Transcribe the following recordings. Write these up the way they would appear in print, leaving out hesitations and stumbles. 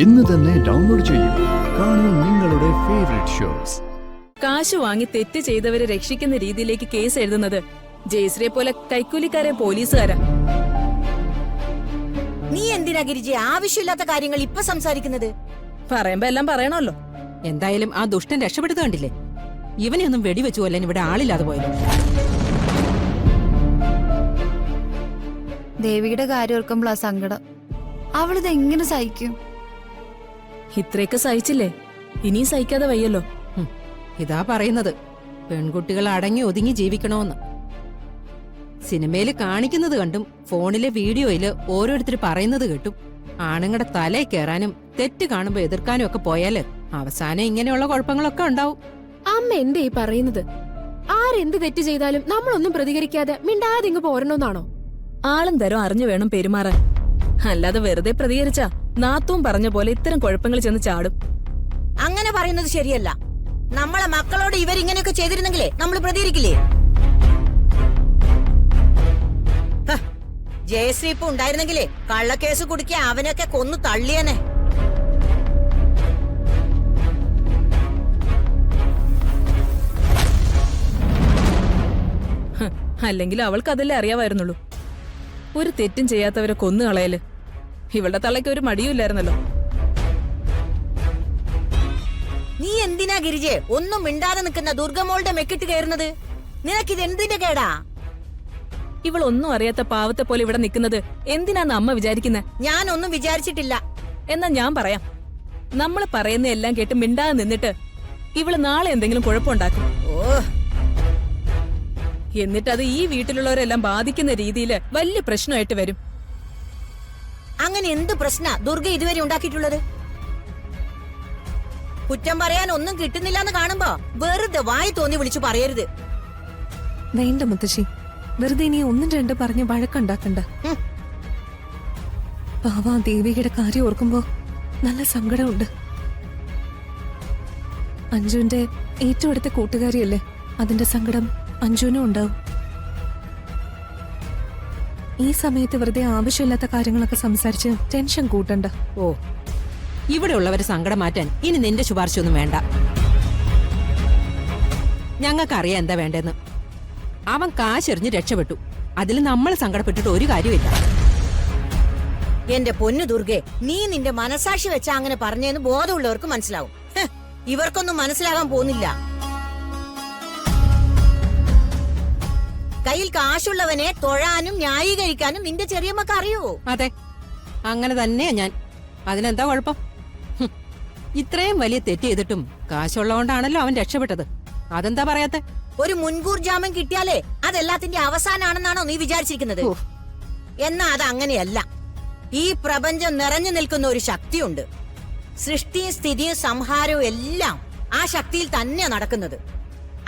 ഇന്ന് തന്നെ ഡൗൺലോഡ് ചെയ്യൂ. കാണൂ നിങ്ങളുടെ ഫേവറേറ്റ് ഷോസ്. കാശ് വാങ്ങി തെറ്റ് ചെയ്തവരെ രക്ഷിക്കുന്ന രീതിയിലേക്ക് കേസ് എഴുതുന്നത് ജയശ്രീയെ പോലെ കൈക്കൂലിക്കാരെ പോലീസുകാരാ. നീ എന്തിനാ ഗിരിജി ആവശ്യമില്ലാത്ത കാര്യങ്ങൾ ഇപ്പൊ സംസാരിക്കുന്നത്? പറയുമ്പോ എല്ലാം പറയണമല്ലോ. എന്തായാലും ആ ദുഷ്ടൻ രക്ഷപ്പെടുത്ത കണ്ടില്ലേ? ഇവനെ ഒന്നും വെടിവെച്ചു കൊല്ലാൻ ഇവിടെ ആളില്ലാതെ പോയല്ലോ. ദേവിയുടെ കാര്യം ഓർക്കുമ്പോഴാ സങ്കടം. അവളിത് എങ്ങനെ സഹിക്കും? ഇത്രയൊക്കെ സഹിച്ചില്ലേ, ഇനിയും സഹിക്കാതെ വയ്യല്ലോ. ഇതാ പറയുന്നത്, പെൺകുട്ടികൾ അടങ്ങി ഒതുങ്ങി ജീവിക്കണോന്ന്. സിനിമയില് കാണിക്കുന്നത് കണ്ടും ഫോണിലെ വീഡിയോയില് ഓരോരുത്തർ പറയുന്നത് കേട്ടും ആണുങ്ങളുടെ തലയിൽ കയറാനും തെറ്റ് കാണുമ്പോ എതിർക്കാനും ഒക്കെ പോയാല് അവസാനം ഇങ്ങനെയുള്ള കുഴപ്പങ്ങളൊക്കെ ഉണ്ടാവും. അമ്മ എന്തേ ഈ പറയുന്നത്? ആരെന്ത് തെറ്റ് ചെയ്താലും നമ്മളൊന്നും പ്രതികരിക്കാതെ മിണ്ടാതെ ഇങ്ങ് പോരണമെന്നാണോ? ആളും തരം അറിഞ്ഞു വേണം പെരുമാറാൻ. അല്ലാതെ വെറുതെ പ്രതികരിച്ചാ നാത്തൂൻ പറഞ്ഞ പോലെ ഇത്തരം കുഴപ്പങ്ങൾ ചെന്ന് ചാടും. അങ്ങനെ പറയുന്നത് ശരിയല്ല. നമ്മളെ മക്കളോട് ഇവരിങ്ങനെയൊക്കെ ചെയ്തിരുന്നെങ്കിലേ നമ്മൾ പ്രതികരിക്കില്ലേ? ജയശ്രീ ഇപ്പൊ ഉണ്ടായിരുന്നെങ്കിലേ കള്ളക്കേസ് കുടുക്കി അവനൊക്കെ കൊന്നു തള്ളിയനെ. അല്ലെങ്കിൽ അവൾക്ക് അതല്ലേ അറിയാമായിരുന്നുള്ളൂ. ഒരു തെറ്റും ചെയ്യാത്തവരെ കൊന്നു കളയല് ഇവളുടെ തള്ളയ്ക്ക് ഒരു മടിയുമില്ലായിരുന്നല്ലോ. നീ എന്തിനാ ഗിരിജെ ഒന്നും മിണ്ടാതെ നിൽക്കുന്ന ദുർഗമോളുടെ മെക്കിട്ട് കയറുന്നത്? നിനക്കിത് എന്തിന്റെ കേടാ? ഇവളൊന്നും അറിയാത്ത പാവത്തെ പോലെ ഇവിടെ നിൽക്കുന്നത് എന്തിനാന്ന് അമ്മ വിചാരിക്കുന്നത്? ഞാനൊന്നും വിചാരിച്ചിട്ടില്ല. എന്നാ ഞാൻ പറയാം. നമ്മൾ പറയുന്ന എല്ലാം കേട്ട് മിണ്ടാതെ നിന്നിട്ട് ഇവള് നാളെ എന്തെങ്കിലും കുഴപ്പമുണ്ടാക്കും. ഓ, എന്നിട്ടത് ഈ വീട്ടിലുള്ളവരെല്ലാം ബാധിക്കുന്ന രീതിയില് വലിയ പ്രശ്നമായിട്ട് വരും. അങ്ങനെ എന്ത് പ്രശ്ന ദുർഗ ഇതുവരെ ഉണ്ടാക്കിയിട്ടുള്ളത്? കുറ്റം പറയാൻ ഒന്നും കിട്ടുന്നില്ല എന്ന് കാണുമ്പോ വെറുതെ വായി തോന്നി വിളിച്ചു പറയരുത്. വേണ്ട മുത്തശ്ശി, വെറുതെ ഇനി ഒന്നും രണ്ടും പറഞ്ഞ് വഴക്കുണ്ടാക്കണ്ട. പാവ ദേവികയുടെ കാര്യം ഓർക്കുമ്പോ നല്ല സങ്കടമുണ്ട്. അഞ്ജുവിന്റെ ഏറ്റവും അടുത്ത കൂട്ടുകാരിയല്ലേ, അതിന്റെ സങ്കടം അഞ്ജുവിനും ഉണ്ടാവും. ഈ സമയത്ത് വെറുതെ ആവശ്യമില്ലാത്ത കാര്യങ്ങളൊക്കെ സംസാരിച്ച് ടെൻഷൻ കൂട്ടണ്ട. ഓ, ഇവിടെ ഉള്ളവരെ സങ്കടം മാറ്റാൻ ഇനി നിന്റെ ശുപാർശയൊന്നും വേണ്ട. ഞങ്ങൾക്കറിയാം എന്താ വേണ്ടെന്ന്. അവൻ കാശെറിഞ്ഞ് രക്ഷപ്പെട്ടു. അതിൽ നമ്മൾ സങ്കടപ്പെട്ടിട്ട് ഒരു കാര്യമില്ല. എന്റെ പൊന്നു ദുർഗെ, നീ നിന്റെ മനസാക്ഷി വെച്ചാ അങ്ങനെ പറഞ്ഞെന്ന് ബോധമുള്ളവർക്ക് മനസ്സിലാവും. ഇവർക്കൊന്നും മനസ്സിലാകാൻ പോകുന്നില്ല. കയ്യിൽ കാശുള്ളവനെ തൊഴാനും ന്യായീകരിക്കാനും നിന്റെ ചെറിയമ്മക്ക് അറിയോ? അതെ, അങ്ങനെ തന്നെയാ ഞാൻ. അതിനെന്താ കുഴപ്പം? ഇത്രയും വലിയ തെറ്റ് ചെയ്തിട്ടും കാശുള്ളതുകൊണ്ടാണല്ലോ അവൻ രക്ഷപ്പെട്ടത്. അതെന്താ പറയാത്തെ? ഒരു മുൻകൂർ ജാമ്യം കിട്ടിയാലേ അതെല്ലാത്തിന്റെ അവസാനാണെന്നാണോ നീ വിചാരിച്ചിരിക്കുന്നത്? എന്നാ അത് അങ്ങനെയല്ല. ഈ പ്രപഞ്ചം നിറഞ്ഞു നിൽക്കുന്ന ഒരു ശക്തിയുണ്ട്. സൃഷ്ടിയും സ്ഥിതിയും സംഹാരവും എല്ലാം ആ ശക്തിയിൽ തന്നെ നടക്കുന്നത്.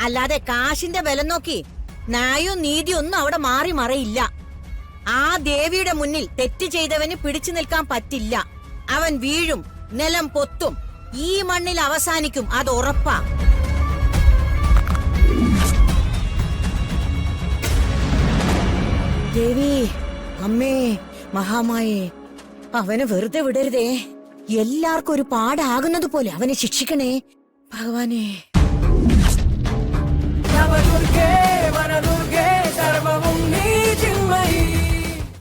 അല്ലാതെ കാശിന്റെ ബലം നോക്കി ന്യായവും നീതിയും ഒന്നും അവിടെ മാറി മറയില്ല. ആ ദേവിയുടെ മുന്നിൽ തെറ്റ് ചെയ്തവന് പിടിച്ചു നിൽക്കാൻ പറ്റില്ല. അവൻ വീഴും, നിലം പൊത്തും, ഈ മണ്ണിൽ അവസാനിക്കും. അത് ഉറപ്പാ. ദേവി, അമ്മേ, മഹാമായേ, അവനെ വെറുതെ വിടരുതേ. എല്ലാവർക്കും ഒരു പാടാകുന്നത് പോലെ അവനെ ശിക്ഷിക്കണേ ഭഗവാനേ.